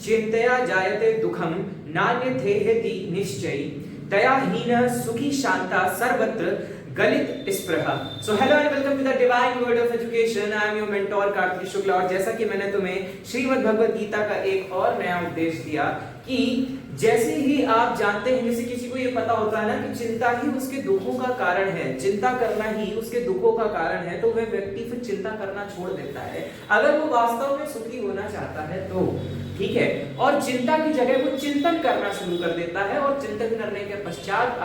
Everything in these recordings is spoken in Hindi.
चिंतया जायते दुखम नान्यथेहेति निश्चयी तया हीन सुखी शांता सर्वत्र गलित स्पृहा। So hello and welcome to the divine word of education. I am your mentor Kartik Shukla. और जैसा कि मैंने तुम्हें श्रीमद् भगवद गीता का एक और नया उपदेश दिया कि जैसे ही आप जानते हैं, जैसे किसी को ये पता होता है ना कि चिंता ही उसके दुखों का कारण है, चिंता करना ही उसके दुखों का कारण है, तो वह व्यक्ति फिर चिंता करना छोड़ देता है अगर वो वास्तव में सुखी होना चाहता है तो, ठीक है। और चिंता की जगह वो चिंतन करना शुरू कर देता है और चिंतन करने के पश्चात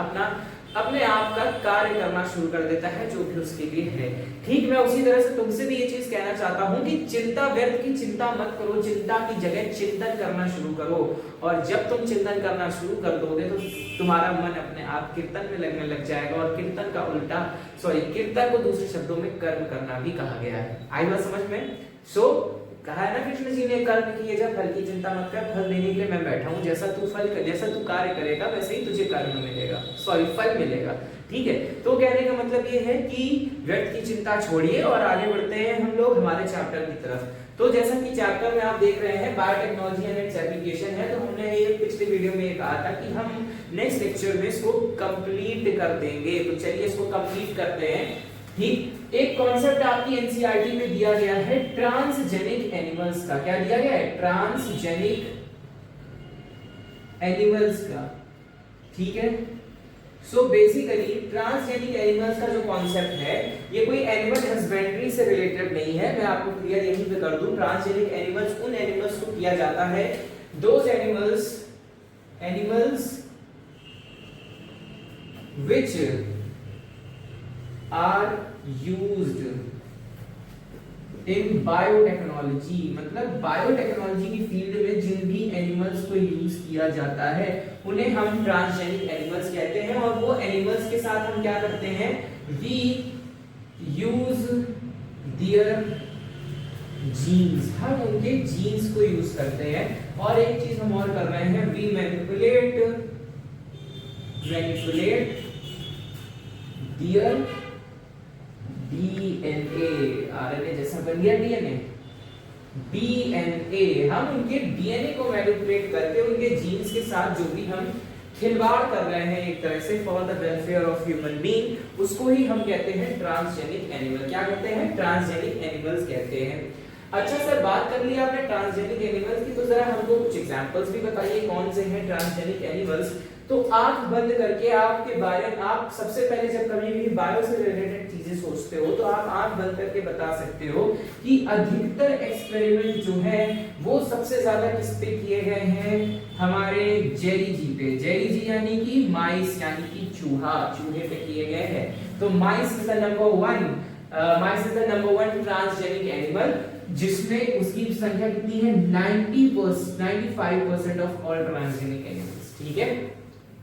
अपने आप का कार्य करना शुरू कर देता है जो भी उसके लिए है। ठीक, मैं उसी तरह से तुमसे भी ये चीज कहना चाहता हूं कि चिंता, व्यर्थ की चिंता मत करो, चिंता की जगह चिंतन करना शुरू करो। और जब तुम चिंतन करना शुरू कर दोगे तो तुम्हारा मन अपने आप कीर्तन में लगने लग जाएगा। और कीर्तन का उल्टा, कीर्तन को दूसरे शब्दों में कर्म करना भी कहा गया है। आई बात समझ में? कहा है ना कृष्ण जी ने, कर्म किए जा, फल की चिंता मत कर, फल देने के लिए मैं बैठा हूं। जैसा तू कार्य करेगा वैसे ही तुझे कर्म मिलेगा, फल मिलेगा। ठीक है, तो कहने का मतलब ये है कि व्यर्थ की चिंता छोड़िए और आगे बढ़ते हैं हम लोग हमारे चैप्टर की तरफ। तो जैसा कि चैप्टर में आप देख रहे हैं बायोटेक्नोलॉजी एंड इट्स एप्लीकेशन है, तो हमने ये पिछले वीडियो में ये कहा था कि हम नेक्स्ट लेक्चर में इसको कंप्लीट कर देंगे। तो चलिए इसको कंप्लीट करते हैं। ठीक, एक कॉन्सेप्ट आपकी एनसीईआरटी में दिया गया है ट्रांसजेनिक एनिमल्स का। क्या दिया गया है? ट्रांसजेनिक एनिमल्स का। ठीक है, सो बेसिकली ट्रांसजेनिक एनिमल्स का जो कॉन्सेप्ट है ये कोई एनिमल हस्बेंड्री से रिलेटेड नहीं है। मैं आपको क्लियर यहीं पे कर दूं, ट्रांसजेनिक एनिमल्स उन एनिमल्स को किया जाता है, those animals which are used in biotechnology, मतलब बायोटेक्नोलॉजी की फील्ड में जिन भी एनिमल्स को यूज किया जाता है उन्हें हम ट्रांसजेनिक एनिमल्स कहते हैं। और वो एनिमल्स के साथ हम क्या करते हैं? वी यूज दियर जीन्स, हम उनके जीन्स को यूज करते हैं। और एक चीज हम और कर रहे हैं, we manipulate their DNA. RNA जैसा बन गया डीएनए, डीएनए, हम उनके डीएनए को मैनिपुलेट करके उनके जीन्स के साथ जो भी हम खिलवाड़ कर रहे हैं एक तरह से for the welfare of human being, उसको ही हम कहते हैं ट्रांसजेनिक एनिमल। क्या कहते हैं? ट्रांसजेनिक एनिमल्स कहते हैं। अच्छा सर, बात कर लिया आपने ट्रांसजेनिक एनिमल्स की, तो जरा हमको कुछ एग्जांपल्स भी बताइए कौन से हैं ट्रांसजेनिक एनिमल्स। तो आंख बंद करके आपके बारे में, आप सबसे पहले जब कभी भी बायो से रिलेटेड चीजें सोचते हो तो आप आंख बंद करके बता सकते हो कि अधिकतर एक्सपेरिमेंट जो है वो सबसे ज्यादा किस पे किए गए हैं? हमारे जेरी जी पे। जेरी जी यानी कि माइस, यानी कि चूहे पे किए गए हैं। तो mice is the number one transgenic animal, जिसमें उसकी संख्या कितनी है? 95% ऑफ ऑल ट्रांसजेनिक एनिमल्स। ठीक है,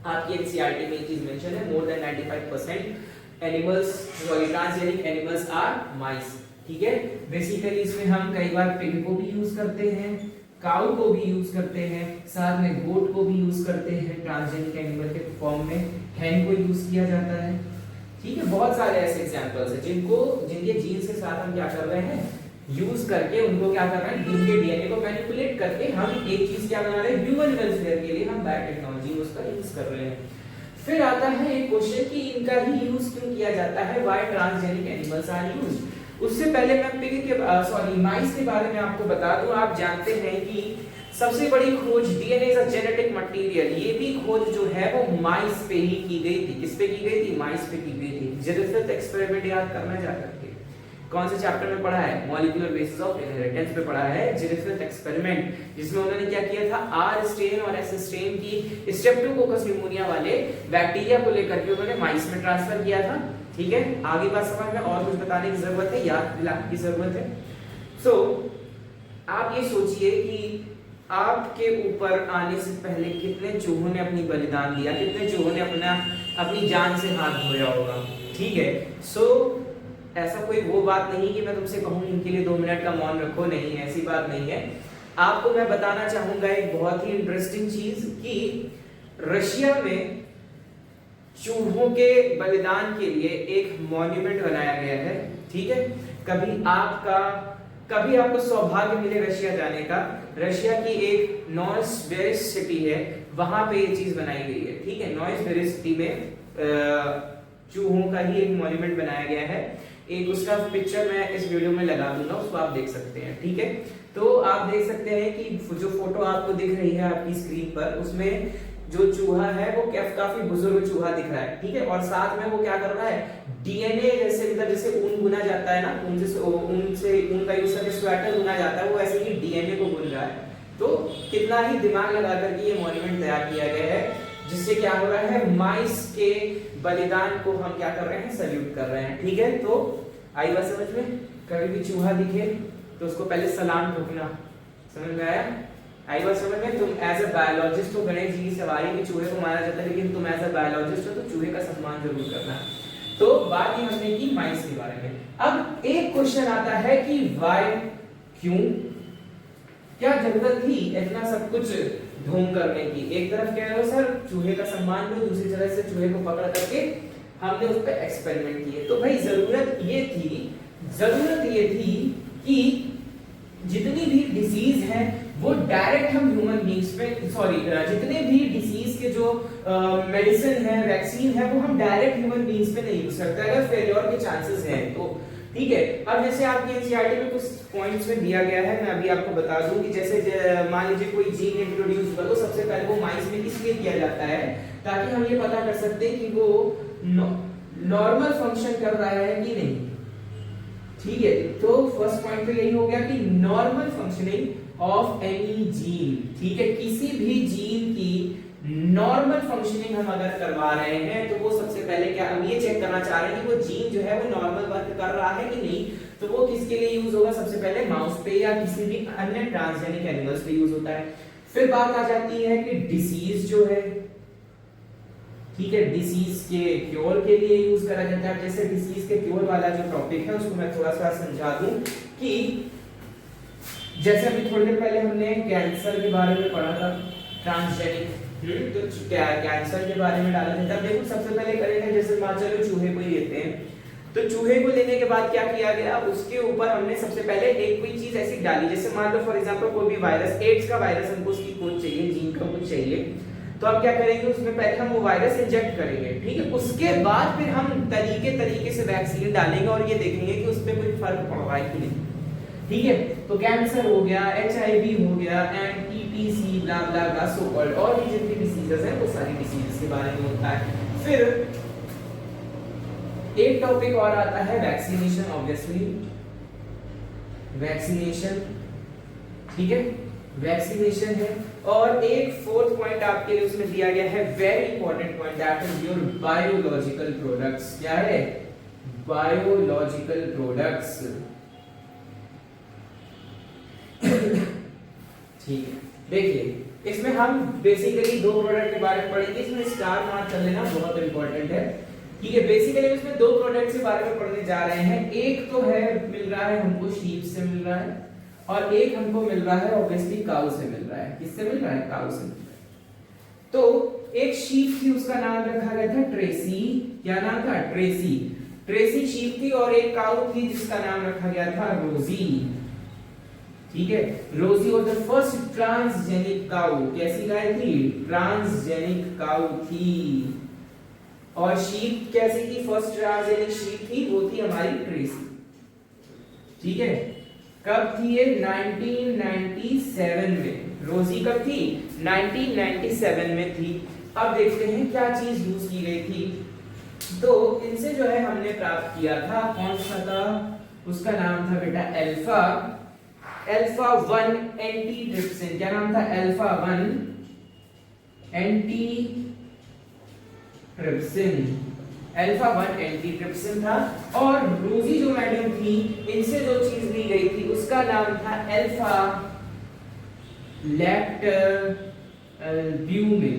आपकी एनसीईआरटी में ये चीज मेंशन है, more than 95% animals, transgenic animals are mice. ठीक है, बेसिकली इसमें हम कई बार पिग को भी यूज करते हैं, काऊ को भी यूज करते हैं, साथ में गोट को भी यूज करते हैं। ट्रांसजेनिक एनिमल के फॉर्म में हैन को यूज किया जाता है। ठीक है, बहुत सारे ऐसे एग्जांपल्स हैं जिनके जीन्स के साथ हम क्या कर रहे हैं? यूज करके उनको क्या कर रहे हैं? उनके डीएनए को मैनिपुलेट करके हम एक चीज क्या बना रहे हैं? ह्यूमन वेलफेयर के लिए हम बायोटेक्नोलॉजी उसका यूज कर रहे हैं। फिर आता है एक क्वेश्चन कि इनका ही यूज क्यों किया जाता है? Why transgenic animals are used. उससे पहले मैं माइस के बारे में आपको बता दूं। आप जानते हैं कि सबसे बड़ी खोज डीएनए का जेनेटिक मटेरियल, ये भी खोज जो है वो माइस पे ही की गई थी। किस पे की गई थी? माइस पे की गई थी। जेरेफिथ एक्सपेरिमेंट याद करना जा करके कौन से चैप्टर में पढ़ा है? मॉलिक्यूलर बेसिस ऑफ इनहेरिटेंस पे पढ़ा है जेरेफिथ एक्सपेरिमेंट, जिसमें उन्होंने क्या किया था? आर स्ट्रेन और एस स्ट्रेन की स्ट्रेप्टोकोकस न्यूमोनिया वाले बैक्टीरिया को लेकर के उन्होंने माइस में ट्रांसफर किया था। ठीक है, आगे बात समझ में और कुछ बताने की जरूरत है? याद दिलाने की जरूरत है? सो आप ये सोचिए कि आपके ऊपर आने से पहले कितने चूहों ने अपनी बलिदान दिया, कितने चूहों ने अपनी जान से हाथ धोया होगा। ठीक है, सो ऐसा कोई वो बात नहीं कि मैं तुमसे कहूँ इनके लिए 2 मिनट का मौन रखो, नहीं, ऐसी बात नहीं है। आपको मैं बताना चाहूंगा एक बहुत ही इंटरेस्टिंग चीज कि रशिया में चूहों के बलिदान के लिए एक मॉन्यूमेंट बनाया गया है। ठीक है, कभी आपका कभी आपको सौभाग्य मिले रशिया जाने का, रशिया की एक नोवोसिबिर्स्क सिटी है, वहां पे ये चीज बनाई गई है, ठीक है। नोवोसिबिर्स्क सिटी में चूहों का ही एक मॉन्यूमेंट बनाया गया है। एक उसका पिक्चर मैं इस वीडियो में लगा दूंगा, उसको आप देख सकते हैं, ठीक है। तो आप देख सकते हैं कि जो फोटो आपको दिख रही है आपकी स्क्रीन पर, उसमें जो चूहा है वो काफी बुजुर्ग चूहा दिख रहा है, ठीक है। और साथ में वो क्या कर रहा है, डीएनए जैसे मतलब जैसे ऊन बुना जाता है ना, ऊन का यूज करके स्वेटर बुना जाता है, वो ऐसे ही डीएनए को बुन रहा है। तो कितना ही दिमाग लगा करके ये मॉन्यूमेंट तैयार किया गया है, जिससे क्या हो रहा है, माइस के बलिदान को हम क्या कर रहे हैं, सल्यूट कर रहे हैं, ठीक है। तो आई बात समझ में, कभी भी चूहा दिखे तो उसको पहले सलाम ठोकना, समझ में आया? आई बात समझ में। तुम एज अ बायोलॉजिस्ट हो, गणेश जी की सवारी में चूहे को मारा जाता है, लेकिन तुम एज अ बायोलॉजिस्ट हो तो चूहे का सम्मान जरूर करना। तो बात ही हमने की माइस के बारे में। अब एक क्वेश्चन आता है कि व्हाई, क्यों, क्या जरूरत थी इतना सब कुछ ढोंग करने की? एक तरफ कह रहे हो सर चूहे का सम्मान लो, दूसरी तरफ से चूहे को पकड़ करके हमने उस पर एक्सपेरिमेंट किए। तो भाई जरूरत ये थी कि जितनी भी डिसीज है वो डायरेक्ट हम ह्यूमन बींग्स पे, जितने भी डिसीज के जो मेडिसिन है, वैक्सीन है, वो हम डायरेक्ट ह्यूमन बींग्स पे नहीं यूज करते, अगर फेलियर के चांसेस हैं तो, ठीक है। अब जैसे आपकी एनसीईआरटी में कुछ पॉइंट्स में दिया गया है, मैं अभी आपको बता दूं कि जैसे मान लीजिए कोई जीन इंट्रोड्यूस हुआ, तो सबसे पहले वो माइस में इसलिए किया जाता है ताकि हम ये पता कर सकते हैं कि वो नॉर्मल फंक्शन कर रहा है कि नहीं, ठीक है। तो फर्स्ट पॉइंट तो यही हो गया कि normal functioning of any gene, ठीक है। किसी भी जीन की नॉर्मल फंक्शनिंग हम अगर करवा रहे हैं तो वो सबसे पहले क्या हम ये चेक करना चाह रहे हैं कि वो जीन जो है वो नॉर्मल वर्क कर रहा है कि नहीं। तो वो किसके लिए यूज होगा, सबसे पहले माउस पे या किसी भी अन्य ट्रांसजेनिक एनिमल्स पे यूज होता है। फिर बात आ जाती है कि डिसीज जो है, ठीक है, डिसीज के क्योर के लिए यूज करा जाता है। जैसे डिसीज के क्योर वाला जो टॉपिक है उसको मैं थोड़ा सा समझा दूं कि जैसे अभी थोड़ी देर पहले हमने कैंसर के बारे में पढ़ा था, ट्रांसजेनिक, तो कैंसर के बारे में डाला था। देखो सबसे पहले करेंगे, जैसे मान चलो चूहे को ही लेते हैं, तो चूहे को लेने के बाद क्या किया गया, उसके ऊपर हमने सबसे पहले एक कोई चीज ऐसी डाली, जैसे मान लो फॉर एग्जांपल कोई भी वायरस, एड्स का वायरस हमको उसकी कोड चाहिए, जीन का कुछ चाहिए, तो अब क्या करेंगे, उसमें पहले हम वो वायरस इंजेक्ट करेंगे, ठीक है। उसके बाद फिर हम तरीके से वैक्सीन डालेंगे और ये देखेंगे कि उस पर कोई फर्क पड़ रहा है कि नहीं, ठीक है। तो कैंसर हो गया, एचआईवी हो गया, and etc blah blah blah so called, और भी जितनी डिसीजेस हैं वो सारी डिसीजेस के बारे में होता है। फिर एक टॉपिक और आता है वैक्सीनेशन, ऑब्वियसली वैक्सीनेशन, ठीक है, वैक्सीनेशन है। और एक फोर्थ पॉइंट आपके लिए उसमें दिया गया है, very important point, that is your biological products. क्या है, बायोलॉजिकल प्रोडक्ट्स, ठीक है। देखिए इसमें हम बेसिकली दो प्रोडक्ट के बारे में पढ़ेंगे, इसमें स्टार मार्क कर लेना बहुत इंपॉर्टेंट है, ठीक है। बेसिकली इसमें दो प्रोडक्ट्स के बारे में पढ़ने जा रहे हैं। एक तो है मिल रहा है हमको शीप से मिल रहा है, और एक हमको मिल रहा है ऑब्वियसली काऊ से मिल रहा है। किससे मिल रहा है, काऊ से मिल रहा है। तो एक शीप थी, उसका नाम रखा गया था ट्रेसी। क्या नाम था, ट्रेसी, ट्रेसी शीप थी। और एक काऊ थी जिसका नाम रखा गया था रोजी, ठीक है। रोजी was the first transgenic cow. कैसी गाय थी, ट्रांसजेनिक काऊ थी। और शीप कैसी थी, फर्स्ट ट्रांसजेनिक शीप थी, वो थी हमारी ट्रेसी, ठीक है। कब थी ये, 1997 में। रोजी कब थी, 1997 में थी। अब देखते हैं क्या चीज यूज की गई थी। तो इनसे जो है हमने प्राप्त किया था, कौन सा था, उसका नाम था बेटा अल्फा 1 एंटीट्रिप्सिन। क्या नाम था, अल्फा 1 एंटीट्रिप्सिन, अल्फा 1 एंटीट्रिप्सिन था। और रोजी जो मैडम थी, इनसे जो चीज ली गई थी उसका नाम था अल्फा लैक्टल एल्ब्यूमिन,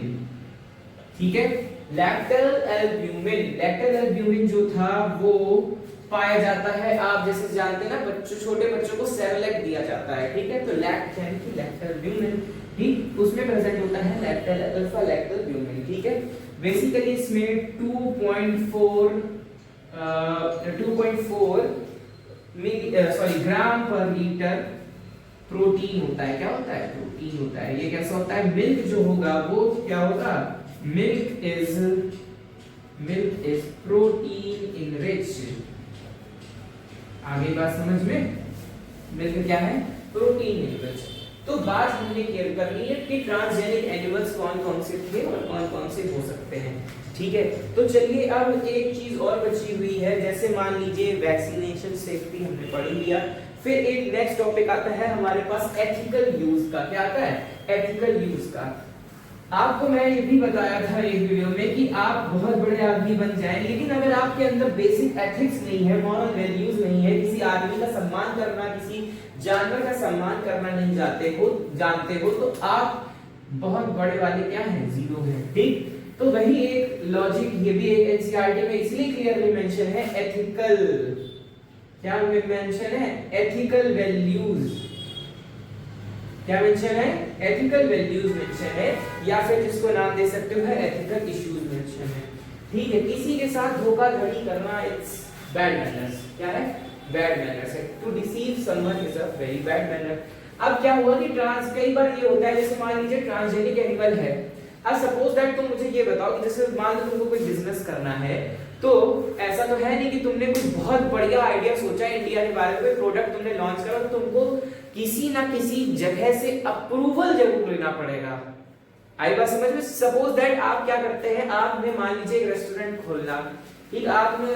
ठीक है। लैक्टल एल्ब्यूमिन जो था वो पाया जाता है, आप जैसे जानते हैं ना, छोटे बच्चों को सेरेलैक दिया जाता है, ठीक है। तो लैक्टल एल्ब्यूमिन, ठीक, उसमें प्रेजेंट होता है लैक्टल अल्फा लैक्टल एल्ब्यूमिन, ठीक है। बेसिकली इसमें 2.4 ग्राम पर लीटर प्रोटीन होता है। क्या होता है? प्रोटीन होता है। ये कैसा होता है? मिल्क जो होगा वो क्या होगा? Milk is protein enrich. आगे बात समझ में? मिल्क क्या है? Protein enrich. तो बात हमने क्लियर करनी है कि ट्रांसजेनिक एनिमल्स कौन कौन से थे और कौन कौन से हो सकते हैं। ठीक है, तो चलिए अब एक चीज और बची हुई है, जैसे मान लीजिए वैक्सीनेशन सेफ्टी हमने पढ़ लिया। फिर एक नेक्स्ट टॉपिक आता है हमारे पास एथिकल यूज का। क्या आता है? एथिकल यूज का। आपको मैं ये भी बताया था एक वीडियो में कि आप बहुत बड़े आदमी बन जाएं, लेकिन अगर आपके अंदर बेसिक एथिक्स नहीं है, मॉरल वैल्यूज नहीं है, किसी आदमी का सम्मान करना, किसी जानवर का सम्मान करना नहीं जानते हो तो आप बहुत बड़े वाले क्या हैं? जीरो हैं। ठीक, तो वही एक लॉजिक ये भी एक एनसीईआरटी में इसलिए क्लियरली मेंशन है, एथिकल। क्या मेंशन है? Ethical values. क्या मेंशन है? एथिकल वैल्यूज मेंशन है, या फिर जिसको नाम दे सकते हो एथिकल इश्यूज मेंशन है। ठीक है, किसी के साथ धोखाधड़ी करना इट्स बैड मैनर्स। क्या है? बैड मैनर्स है। To deceive someone is a very bad manner. अब क्या हुआ कि कई बार ये होता है, जैसे मान लीजिए ट्रांसजेनिक एनिमल है। अब सपोज दैट तुम मुझे ये बताओ कि जैसे मान लो तुमको कोई बिजनेस करना है, तो ऐसा तो है नहीं कि तुमने कुछ बहुत बढ़िया आइडिया सोचा है इंडिया के बारे में, कोई प्रोडक्ट तुमने लॉन्च करा, तो तुमको किसी ना किसी जगह से अप्रूवल जरूर लेना पड़ेगा। आई बात समझ में? सपोज दैट आप क्या करते हैं, आपने मान लीजिए एक रेस्टोरेंट खोलना। ठीक, आपको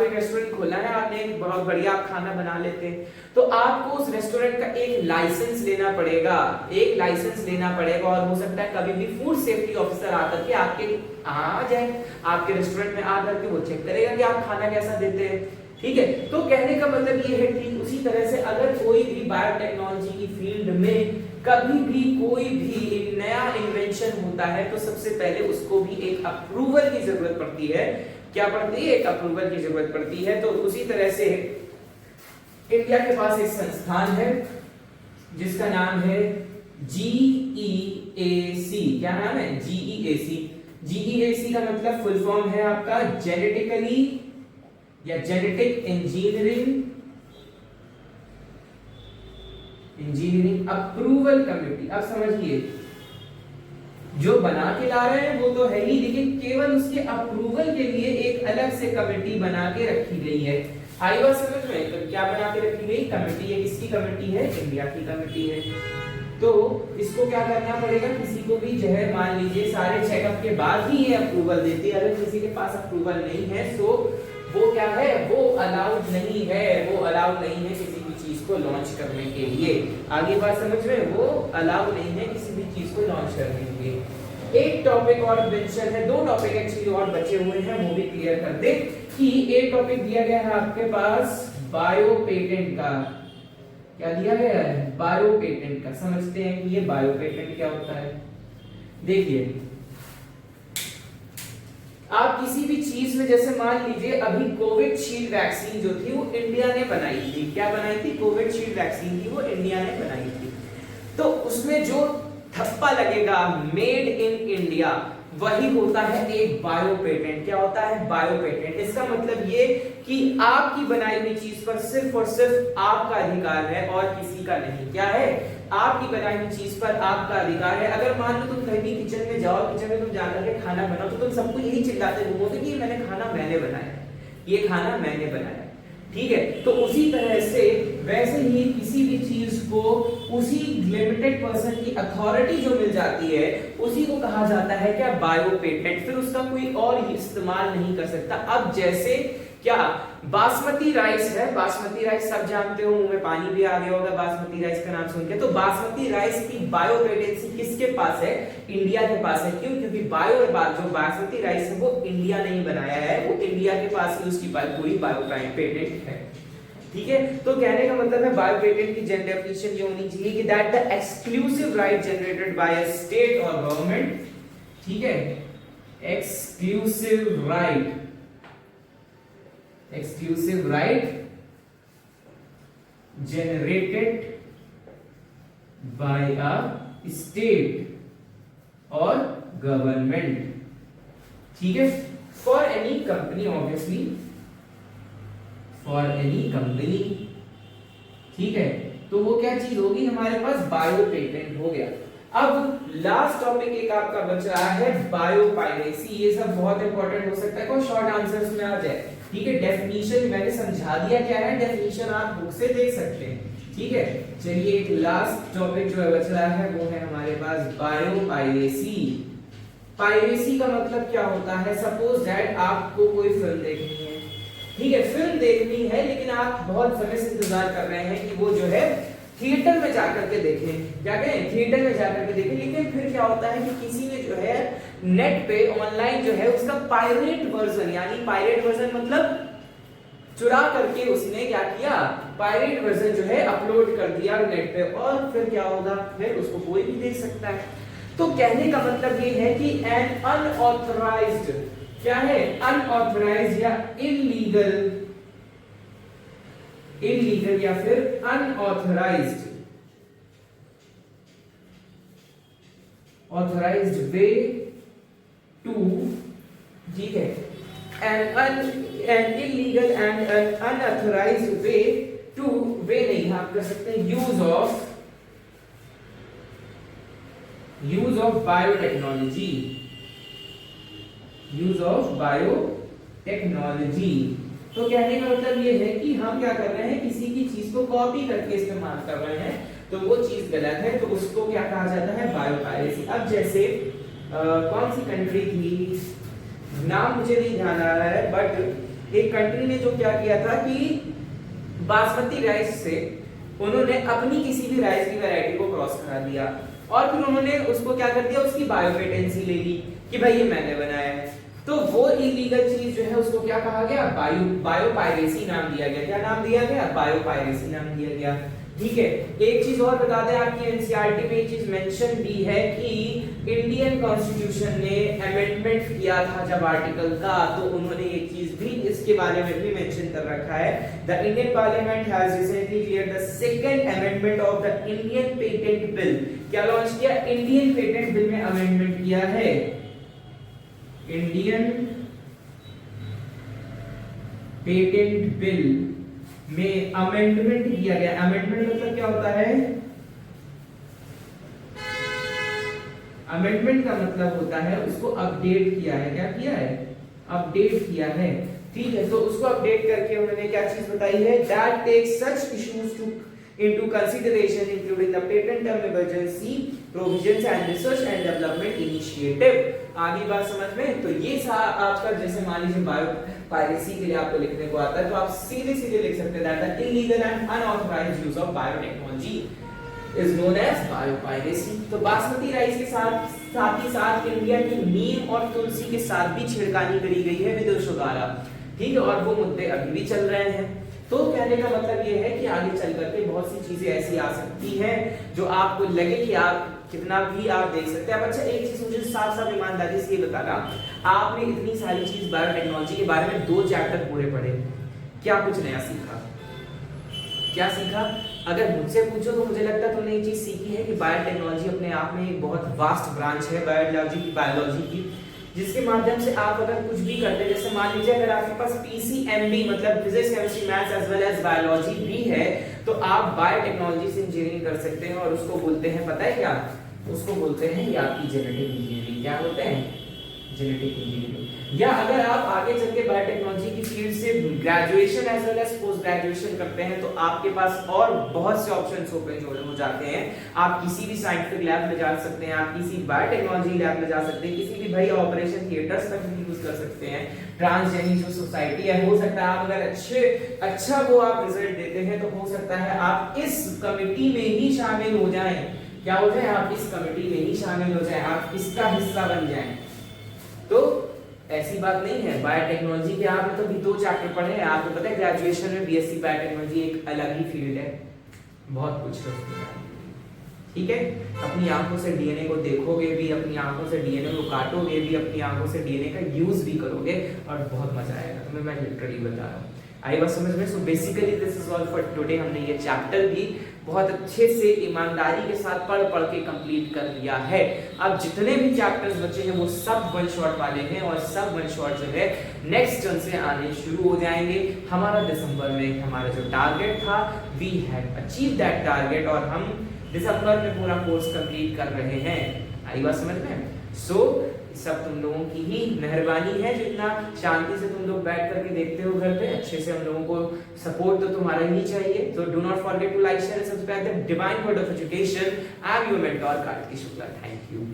एक रेस्टोरेंट खोलना है, आपने एक बहुत बढ़िया आप खाना बना लेते हैं, तो आपको उस रेस्टोरेंट का एक लाइसेंस लेना पड़ेगा। एक लाइसेंस लेना पड़ेगा, और हो सकता है कभी भी फूड सेफ्टी ऑफिसर आकर के आपके आ जाए, आपके रेस्टोरेंट में आकर के वो चेक करेगा कि आप खाना कैसा देते हैं। ठीक है, तो कहने का मतलब ये है, ठीक उसी तरह से अगर कोई भी बायोटेक्नोलॉजी की फील्ड में कभी भी कोई भी एक नया इन्वेंशन होता है, तो सबसे पहले उसको भी एक अप्रूवल की जरूरत पड़ती है। क्या पड़ती है? एक अप्रूवल की जरूरत पड़ती है। तो उसी तरह से इंडिया के पास एक संस्थान है जिसका नाम है GEAC। क्या नाम है? GEAC। GEAC का मतलब फुल फॉर्म है आपका जेनेटिकली या जेनेटिक इंजीनियरिंग अप्रूवल कमेटी। अब समझिए, जो बना के ला रहे हैं वो तो है ही, लेकिन केवल उसके अप्रूवल के लिए एक अलग से कमेटी बना के रखी गई है। आई बात समझ में? तो क्या बना के रखी गई? कमेटी है। किसकी कमेटी है? इंडिया की कमेटी है। तो इसको क्या करना पड़ेगा? किसी को भी जो है मान लीजिए सारे चेकअप के बाद ही ये अप्रूवल देती है। अगर किसी के पास अप्रूवल नहीं है तो वो क्या है? वो अलाउड नहीं है। वो अलाउड नहीं है किसी भी चीज को लॉन्च करने के लिए। आगे बात समझ में? वो अलाउड नहीं है किसी भी चीज को लॉन्च करने के लिए। एक टॉपिक और मेंशन है, दो टॉपिक एक्चुअली और बचे हुए हैं, वो भी क्लियर कर दे कि एक टॉपिक दिया गया है आपके पास बायो पेटेंट का। क्या दिया गया है? बायो पेटेंट का। समझते हैं कि ये बायो पेटेंट क्या होता है। देखिए, आप किसी भी चीज में, जैसे मान लीजिए अभी कोविशील्ड वैक्सीन जो थी वो इंडिया ने बनाई थी। क्या बनाई थी? कोविशील्ड वैक्सीन थी, वो इंडिया ने बनाई थी। तो उसमें जो ठप्पा लगेगा मेड इन इंडिया, वही होता है एक बायो पेटेंट। क्या होता है? Bio patent. इसका मतलब ये कि आपकी बनाई हुई चीज पर सिर्फ और सिर्फ आपका अधिकार है और किसी का नहीं। क्या है? आपकी बनाई हुई चीज पर आपका अधिकार है। अगर मान लो तुम कहीं किचन में जाओ, किचन में तुम जाकर के खाना बनाओ, तो तुम सबको यही चिल्लाते घूमोगे कि ये मैंने बनाया, ये खाना मैंने बनाया। ठीक है, तो उसी तरह से वैसे ही किसी भी चीज को उसी लिमिटेड पर्सन की अथॉरिटी जो मिल जाती है उसी को कहा जाता है क्या? Bio patent. फिर उसका कोई और इस्तेमाल नहीं कर सकता। अब जैसे क्या बासमती राइस है, बासमती राइस सब जानते हो, मुंह में पानी भी आ गया होगा बासमती राइस का नाम सुन के। तो बासमती राइस की बायो पेटेंसी किसके पास है? इंडिया के पास है। क्यों? क्योंकि जो बासमती राइस है वो इंडिया ने ही बनाया है, वो इंडिया के पास ही उसकी पूरी बायो पेटेंट है। ठीक है, तो कहने का मतलब है बायो पेटेंट की जनरल डेफिनेशन ये होनी चाहिए कि that the exclusive right generated by a state और गवर्नमेंट। ठीक है, exclusive right generated by a state or government. ठीक है, for any company obviously, for any company ठीक है, तो वो क्या चीज होगी हमारे पास, बायो पेटेंट हो गया। अब लास्ट टॉपिक एक आपका बच रहा है बायो पायरेसी। ये सब बहुत इंपॉर्टेंट हो सकता है, कोई शॉर्ट आंसर्स में आ जाए। ठीक है, डेफिनेशन मैंने समझा दिया क्या है, डेफिनेशन आप बुक से देख सकते हैं। ठीक है, चलिए एक लास्ट टॉपिक जो बच रहा है वो है हमारे पास बायो पायरेसी। पायरेसी का मतलब क्या होता है, सपोज दैट आपको कोई फिल्म देखनी है, ठीक है, फिल्म देखनी है लेकिन आप बहुत समय से इंतजार कर रहे हैं कि वो जो है थिएटर में जाकर के देखें, क्या कहें, थिएटर में जाकर के देखें, लेकिन फिर क्या होता है कि किसी ने जो है नेट पे ऑनलाइन जो है उसका पायरेट वर्जन, यानी पायरेट वर्जन मतलब चुरा करके उसने क्या किया, पायरेट वर्जन जो है अपलोड कर दिया नेट पे, और फिर क्या होगा, फिर उसको कोई भी देख सकता है। तो कहने का मतलब ये है कि एन अनऑथराइज्ड, क्या है, अनऑथराइज्ड या इलीगल या फिर अनऑथराइज्ड ऑथराइज्ड वे टू, ठीक है, an illegal and an unauthorized way to, वे नहीं आप कर सकते हैं, use of biotechnology, तो कहने का मतलब ये है कि हम क्या कर रहे हैं, किसी की चीज को कॉपी करके इस्तेमाल कर रहे हैं, तो वो चीज गलत है, तो उसको क्या कहा जाता है, बायोपायरेसी। अब जैसे कौन सी कंट्री थी, नाम मुझे नहीं ध्यान आ रहा है, बट एक कंट्री ने जो क्या किया था कि बासमती राइस से उन्होंने अपनी किसी भी राइस की वैरायटी को क्रॉस करा दिया, और फिर उन्होंने उसको क्या कर दिया, उसकी बायोपेटेंसी ले ली कि भाई ये मैंने बनाया है। तो वो इलीगल चीज जो है उसको क्या कहा गया, बायोपायरेसी नाम दिया गया। क्या नाम दिया गया, बायोपायरेसी नाम दिया गया। ठीक है, एक चीज और बता दें, आपकी एनसीईआरटी में एक चीज मेंशन भी है कि इंडियन कॉन्स्टिट्यूशन ने अमेंडमेंट किया था जब आर्टिकल का, तो उन्होंने एक चीज भी इसके बारे में भी मेंशन कर रखा है, the Indian parliament has recently cleared the second amendment of the Indian patent bill. क्या लॉन्च किया, इंडियन पेटेंट बिल में अमेंडमेंट किया है, इंडियन पेटेंट बिल में अमेंडमेंट किया गया। अमेंडमेंट मतलब क्या होता है, अमेंडमेंट का मतलब होता है उसको अपडेट किया है, क्या किया है, अपडेट किया है। ठीक है, तो उसको अपडेट करके उन्होंने क्या चीज बताई है, that takes such issues to into consideration including the patent term emergency provisions and research and development initiative। आगे बात समझ में, तो ये आपका जैसे मान लीजिए बायो पायरेसी के लिए आपको लिखने को आता है, तो आप सीधे सीधे लिख सकते हैं that the illegal and unauthorised use of biotechnology is known as biopiracy. तो बासमती राइस के साथ ही साथ इंडिया की नीम और तुलसी के साथ भी छेड़खानी करी गई है विदेशों द्वारा। ठीक है, और वो मुद्दे अभी भी चल रहे हैं। तो कहने का मतलब ये है कि आगे चल करके बहुत सी चीजें ऐसी आ सकती हैं जो आपको लगे कि आप कितना भी आप देख सकते हैं। अब अच्छा, एक चीज मुझे साफ साफ ईमानदारी से ये बताना, आपने इतनी सारी चीज बायोटेक्नोलॉजी के बारे में 2 चैप्टर पूरे पढ़े, क्या कुछ नया सीखा, क्या सीखा? अगर मुझसे पूछो तो मुझे लगता है तुमने ये चीज सीखी है कि बायोटेक्नोलॉजी अपने आप में एक बहुत वास्ट ब्रांच है बायोलॉजी की, जिसके माध्यम से आप अगर कुछ भी करते हैं, जैसे मान लीजिए अगर आपके पास पीसीएमबी मतलब physics chemistry maths as well as biology भी है, तो आप बायोटेक्नोलॉजी से इंजीनियरिंग कर सकते हैं, और उसको बोलते हैं, पता है क्या, उसको बोलते हैं ये आपकी जेनेटिक इंजीनियरिंग। क्या बोलते हैं, जेनेटिक इंजीनियरिंग। या अगर आप आगे चल के बायोटेक्नोलॉजी की फील्ड से graduation as well as post graduation करते हैं, तो आपके पास और बहुत से ऑप्शंस ओपन हो जाते हैं। आप किसी भी साइंटिफिक लैब में जा सकते हैं, आप किसी बायोटेक्नोलॉजी लैब में जा सकते हैं, किसी भी भाई ऑपरेशन थिएटर्स तक भी यूज कर सकते हैं। ट्रांसजेनिक जो सोसाइटी है, हो सकता है आप अगर अच्छा वो आप रिजल्ट देते हैं, तो हो सकता है आप इस कमिटी में ही शामिल हो जाएं। क्या हो जाए, आप इस कमिटी में ही शामिल हो जाएं, आप इसका हिस्सा बन जाएं। तो ऐसी बात नहीं है, बायोटेक्नोलॉजी के आपने तो भी 2 चैप्टर पढ़े हैं, आपको पता है ग्रेजुएशन में बीएससी बायोटेक्नोलॉजी एक अलग ही फील्ड है, बहुत कुछ है उसके बारे में। ठीक है, अपनी आंखों से डीएनए को देखोगे भी, अपनी आंखों से डीएनए को काटोगे भी, अपनी आंखों से डीएनए का यूज भी करोगे, और बहुत मजा आएगा तुम्हें, मैं लिटरली बता रहा हूँ। आई बात समझ में? So basically this is all for today. हमने ये चैप्टर भी बहुत अच्छे से ईमानदारी के साथ पढ़ पढ़ के कंप्लीट कर लिया है। अब जितने भी चैप्टर्स बचे हैं वो सब वन शॉट वाले हैं और सब वन शॉट जो है नेक्स्ट टर्म से आने शुरू हो जाएंगे। हमारा दिसंबर में हमारा जो टारगेट था, we have achieve that target और हम दिसंबर में पूरा कोर्स कंप्लीट कर रहे हैं। आई बात समझ में? सो सब तुम लोगों की ही मेहरबानी है, जितना शांति से तुम लोग बैठ करके देखते हो घर पे, अच्छे से हम लोगों को सपोर्ट तो तुम्हारा ही चाहिए। तो do not forget to like share and subscribe the divine word of education. I am your mentor Kartik Shukla. Thank you.